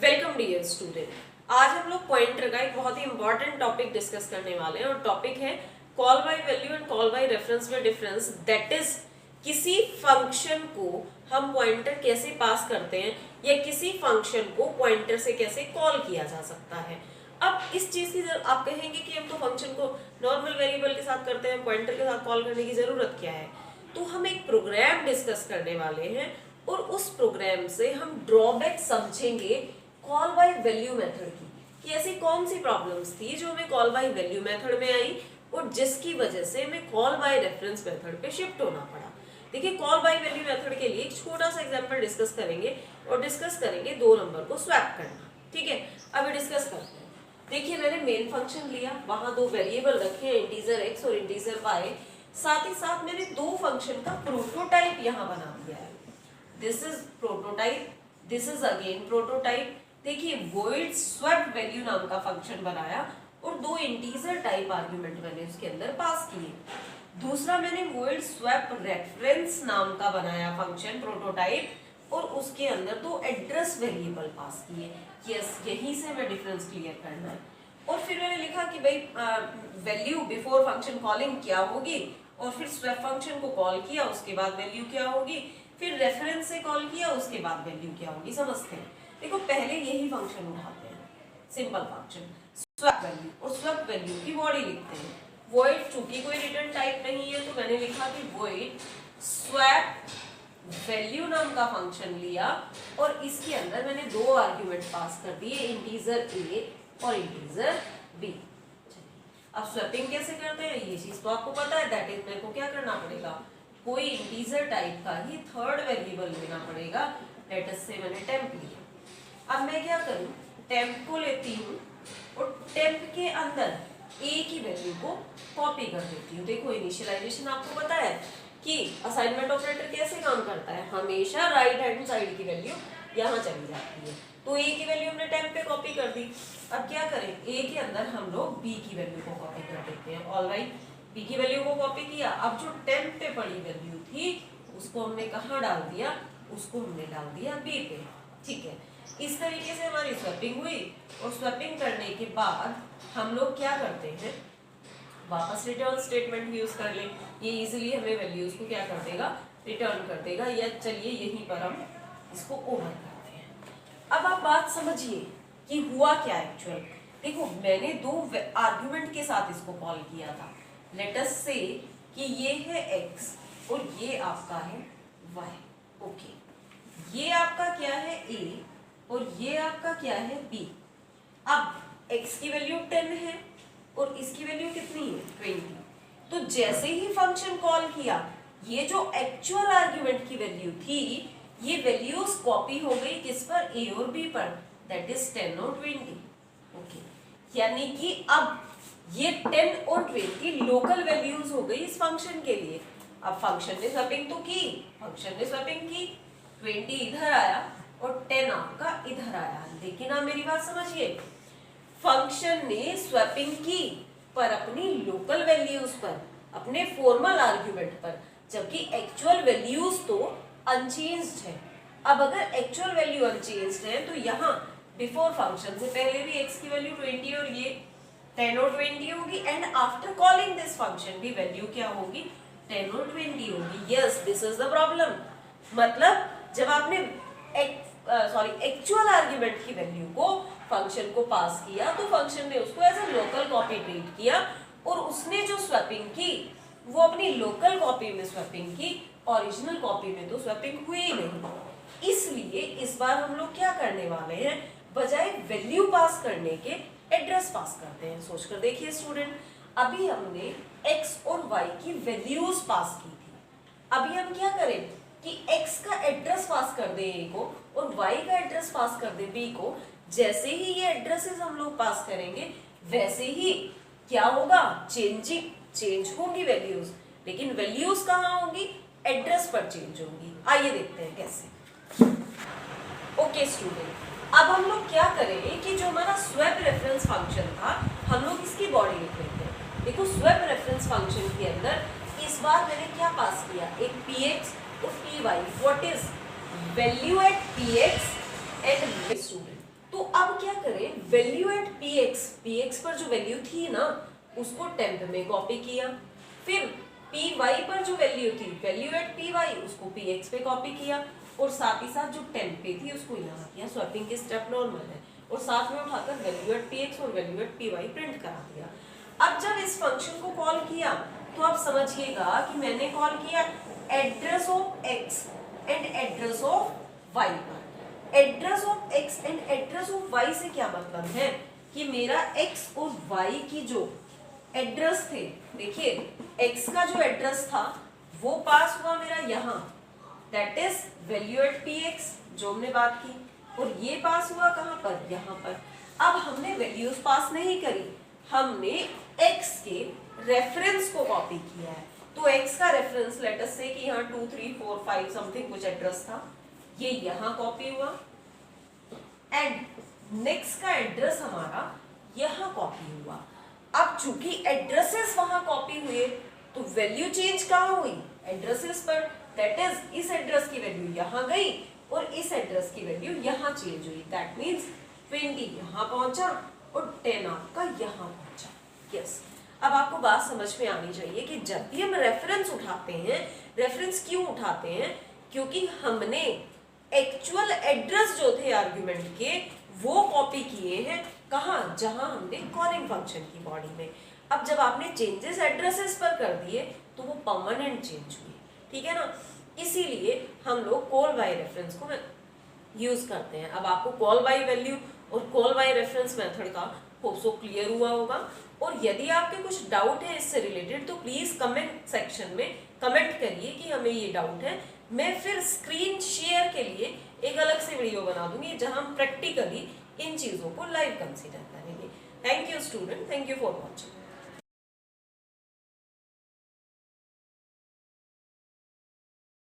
Welcome dear student. आज हम लोग पॉइंटर का एक बहुत ही इंपॉर्टेंट टॉपिक डिस्कस करने वाले हैं और टॉपिक है call by value and call by reference में डिफरेंस। दैट इज किसी फंक्शन को हम पॉइंटर कैसे पास करते हैं या किसी फंक्शन को पॉइंटर से कैसे कॉल किया जा सकता है। अब इस चीज की आप कहेंगे कि हम तो फंक्शन को नॉर्मल वेरिएबल के साथ करते हैं, पॉइंटर के साथ कॉल करने की जरूरत क्या है। तो हम एक प्रोग्राम डिस्कस करने वाले हैं और उस प्रोग्राम से हम ड्रॉबैक समझेंगे कॉल बाय वैल्यू मेथड की, कि ऐसी कौन सी प्रॉब्लम्स थी जो हमें कॉल बाय वैल्यू मेथड में आई और जिसकी वजह से हमें कॉल बाय रेफरेंस मेथड पे शिफ्ट होना पड़ा। देखिए, कॉल बाय वैल्यू मेथड के लिए एक छोटा सा एग्जांपल डिस्कस करेंगे और डिस्कस करेंगे 2 नंबर को स्वैप करना। ठीक है, अभी डिस्कस करते हैं। देखिए, मैंने मेन फंक्शन लिया, वहां 2 वेरिएबल रखे हैं, इंटीजर x और इंटीजर y। साथ ही साथ मैंने 2 फंक्शन का प्रोटोटाइप यहाँ बना दिया है। This is prototype, this is again prototype. देखिए, void swap value नाम का फंक्शन बनाया और 2 इंटीजर टाइप आर्गुमेंट मैंने उसके अंदर पास किए। दूसरा मैंने void swap reference नाम का बनाया फंक्शन प्रोटोटाइप और उसके अंदर 2 एड्रेस वेरिएबल पास किए। यस, यहीं से हमें डिफरेंस क्लियर करना है। और फिर मैंने लिखा कि भाई वैल्यू बिफोर फंक्शन कॉलिंग क्या होगी, और फिर स्वैप फंक्शन को कॉल किया, उसके बाद वैल्यू क्या होगी, फिर रेफरेंस से कॉल किया, उसके बाद वैल्यू क्या होगी। समझते हैं। देखो, पहले यही फंक्शन उठाते हैं, सिंपल फंक्शन स्वैप वैल्यू, और स्वैप वैल्यू की बॉडी लिखते हैं void। चूंकि कोई रिटर्न टाइप नहीं है तो मैंने लिखा कि void swap वैल्यू नाम का फंक्शन लिया और इसके अंदर मैंने 2 आर्ग्यूमेंट पास कर दिए, इंटीजर a और इंटीजर b। अब स्वैपिंग कैसे करते हैं ये चीज तो आपको पता है। दैट इज मेरे को क्या करना पड़ेगा, कोई इंटीजर टाइप का ही थर्ड वेरिएबल लेना पड़ेगा। लेट अस से मैंने टेम्प लिया। अब मैं क्या करूं, टेम्प को लेती हूँ और टेम्प के अंदर a की वैल्यू को कॉपी कर देती हूँ। देखो, इनिशियलाइजेशन आपको पता है कि असाइनमेंट ऑपरेटर कैसे काम करता है, हमेशा राइट हैंड साइड की वैल्यू यहाँ चली जाती है। तो a की वैल्यू हमने टेम्प पे कॉपी कर दी। अब क्या करें, a के अंदर हम लोग b की वैल्यू को कॉपी कर देते हैं। ऑलराइट, b की वैल्यू को कॉपी किया। अब जो टेम्प पे पड़ी वैल्यू थी उसको हमने कहाँ डाल दिया, उसको हमने डाल दिया b पे। ठीक है, इस तरीके से हमारी स्वैपिंग हुई और स्वैपिंग करने के बाद हम लोग क्या करते हैं, वापस रिटर्न स्टेटमेंट यूज कर लें। ये इजीली हमें वैल्यूज को क्या कर देगा, रिटर्न कर देगा। या चलिए यहीं पर हम इसको ओवर करते हैं। अब आप बात समझिए कि हुआ क्या एक्चुअल। देखो, मैंने 2 आर्गुमेंट के साथ इसको कॉल किया था। लेट अस से कि ये है x और ये आपका है y। ओके, ये आपका क्या है a और ये आपका क्या है b। अब x की वैल्यू 10 है और इसकी वैल्यू कितनी है 20। तो जैसे ही फंक्शन कॉल किया, ये जो एक्चुअल आर्गुमेंट की वैल्यू थी, ये वैल्यूज कॉपी हो गई किस पर, a और b पर। दैट इज 10 और 20। ओके, यानी कि अब ये 10 और 20 लोकल वैल्यूज हो गई इस फंक्शन के लिए। अब फंक्शन ने स्वैपिंग तो की, फंक्शन ने स्वैपिंग की, 20 इधर आया और 10 आपका इधर आया। लेकिन आप मेरी बात समझिए, फंक्शन ने स्वैपिंग की पर अपनी लोकल वैल्यूज पर, अपने फॉर्मल आर्गुमेंट पर, जबकि एक्चुअल वैल्यूज तो अनचेंज्ड है। अब अगर एक्चुअल वैल्यू अनचेंज्ड है तो यहाँ बिफोर फंक्शन से पहले भी x की वैल्यू 20 और ये 10 और 20 होगी, and after calling this function भी वैल्यू क्या होगी, 10 और 20 होगी। Yes, this is the problem. मतलब जब आपने एक्चुअल आर्गुमेंट की वैल्यू को फंक्शन को पास किया तो फंक्शन ने उसको as a local copy treat किया और उसने जो स्वैपिंग की वो अपनी लोकल कॉपी में स्वैपिंग की, ओरिजिनल कॉपी में तो स्वैपिंग हुई ही नहीं। इसलिए इस बार हम लोग क्या करने वाले हैं, बजाय वैल्यू पास करने के एड्रेस पास करते हैं। सोचकर देखिए स्टूडेंट, अभी हमने x और y की वैल्यूज पास की थी। अभी हम क्या करें कि x का एड्रेस पास कर दें a को और y का एड्रेस पास कर दें b को। जैसे ही ये एड्रेसेस हम लोग पास करेंगे वैसे ही क्या होगा, चेंज होंगी वैल्यूज। लेकिन वैल्यूज कहाँ होंगी, एड्रेस पर चेंज होंगी। आइए देखते हैं कैसे। ओके स्टूडेंट, अब हम लोग क्या करेंगे कि जो हमारा स्वैप रेफरेंस फंक्शन था, हम लोग इसकी बॉडी लिख लेते हैं। देखो, स्वैप रेफरेंस फंक्शन के अंदर इस बार मैंने क्या पास किया, एक px और py। What is value at px and student. तो अब क्या करें, वैल्यू एट px पर जो वैल्यू थी ना उसको टेम्प में कॉपी किया, फिर py पर जो वैल्यू थी वैल्यू एट py उसको px पे कॉपी किया, और साथ ही साथ जो टेम्प पे थी उसको यहाँ किया। स्वैपिंग के स्टेप नॉर्मल है, और साथ में उठाकर वैल्यू एट px और वैल्यू एट py प्रिंट करा दिया। अब जब इस फंक्शन को कॉल किया तो आप समझिएगा कि मैंने कॉल किया address of x and address of y पर। Address of x and address of y से क्या मतलब है कि मेरा x और y की जो एड्रेस थे, देखिए x का जो एड्रेस था वो पास हुआ मेरा यहाँ, that is value at px जो हमने बात की, और ये पास हुआ कहाँ पर, यहाँ पर। अब हमने वैल्यूज पास नहीं करी, हमने x के रेफरेंस को कॉपी किया है। तो x का रेफरेंस लेट अस से कि यहाँ 2 3 4 5 समथिंग कुछ एड्रेस था, ये यहाँ कॉपी हुआ, एंड नेक्स्ट का एड्रेस हमारा यहाँ कॉपी हुआ। अब चूंकि एड्रेसेस वहां कॉपी हुए तो वैल्यू चेंज कहाँ हुई, एड्रेसेस पर, दैट इज इस एड्रेस की वैल्यू यहाँ गई और इस एड्रेस की वैल्यू यहाँ चेंज हुई, दैट मीन्स 20 यहाँ पहुंचा और 10 आपका यहाँ पहुंचा। यस, अब आपको बात समझ में आनी चाहिए कि जब भी हम रेफरेंस उठाते हैं, रेफरेंस क्यों उठाते हैं, क्योंकि हमने एक्चुअल एड्रेस जो थे आर्गुमेंट के वो कॉपी किए हैं, कहाँ, जहां हमने कॉलिंग फंक्शन की बॉडी में। अब जब आपने चेंजेस एड्रेसेस पर कर दिए तो वो परमानेंट चेंज हुए, ठीक है ना, इसीलिए हम लोग कॉल बाय रेफरेंस को यूज करते हैं। अब आपको कॉल बाय वैल्यू और कॉल बाय रेफरेंस मेथड का होप सो क्लियर हुआ होगा, और यदि आपके कुछ डाउट है इससे रिलेटेड तो प्लीज कमेंट सेक्शन में कमेंट करिए कि हमें ये डाउट है। मैं फिर स्क्रीन शेयर के लिए एक अलग से वीडियो बना दूंगी जहां हम प्रैक्टिकली इन चीजों को लाइव कंसीडर करेंगे। Thank you student, thank you for watching.